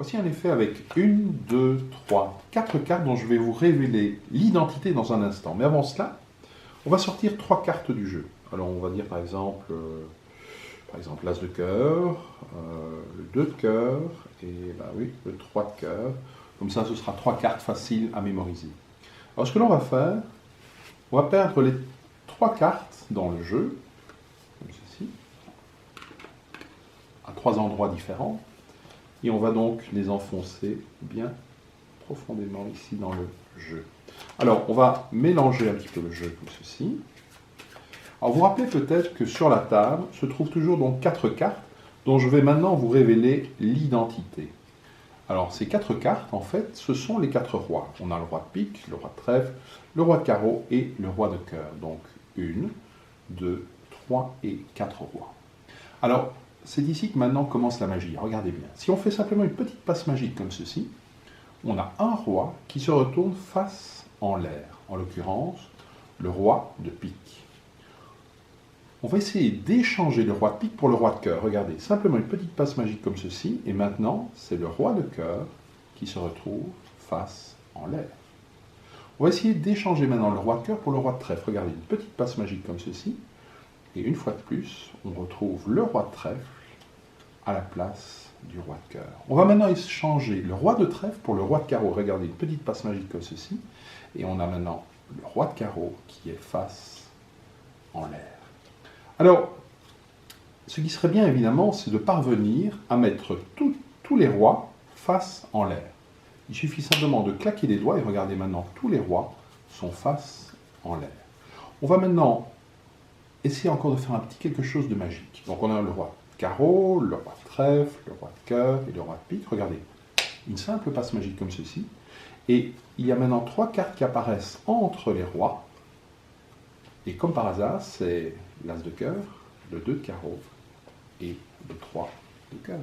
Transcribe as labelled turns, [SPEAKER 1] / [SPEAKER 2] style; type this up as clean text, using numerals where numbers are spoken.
[SPEAKER 1] Voici un effet avec 1, 2, 3, 4 cartes dont je vais vous révéler l'identité dans un instant. Mais avant cela, on va sortir 3 cartes du jeu. Alors on va dire par exemple l'As de cœur, le 2 de cœur et oui, le 3 de cœur. Comme ça, ce sera 3 cartes faciles à mémoriser. Alors ce que l'on va faire, on va perdre les 3 cartes dans le jeu, comme ceci, à 3 endroits différents. Et on va donc les enfoncer bien profondément ici dans le jeu. Alors, on va mélanger un petit peu le jeu comme ceci. Alors, vous vous rappelez peut-être que sur la table se trouvent toujours donc 4 cartes dont je vais maintenant vous révéler l'identité. Alors, ces 4 cartes, en fait, ce sont les 4 rois. On a le roi de pique, le roi de trèfle, le roi de carreau et le roi de cœur. Donc, 1, 2, 3 et 4 rois. Alors, c'est d'ici que maintenant commence la magie. Regardez bien. Si on fait simplement une petite passe magique comme ceci, on a un roi qui se retourne face en l'air. En l'occurrence, le roi de pique. On va essayer d'échanger le roi de pique pour le roi de cœur. Regardez, simplement une petite passe magique comme ceci, et maintenant, c'est le roi de cœur qui se retrouve face en l'air. On va essayer d'échanger maintenant le roi de cœur pour le roi de trèfle. Regardez, une petite passe magique comme ceci, et une fois de plus, on retrouve le roi de trèfle à la place du roi de cœur. On va maintenant échanger le roi de trèfle pour le roi de carreau. Regardez, une petite passe magique comme ceci. Et on a maintenant le roi de carreau qui est face en l'air. Alors, ce qui serait bien évidemment, c'est de parvenir à mettre tous les rois face en l'air. Il suffit simplement de claquer des doigts et regardez maintenant, tous les rois sont face en l'air. On va maintenant essayer encore de faire un petit quelque chose de magique. Donc on a le roi de carreau, le roi de trèfle, le roi de cœur et le roi de pique. Regardez, une simple passe magique comme ceci. Et il y a maintenant 3 cartes qui apparaissent entre les rois. Et comme par hasard, c'est l'As de cœur, le 2 de carreau et le 3 de cœur.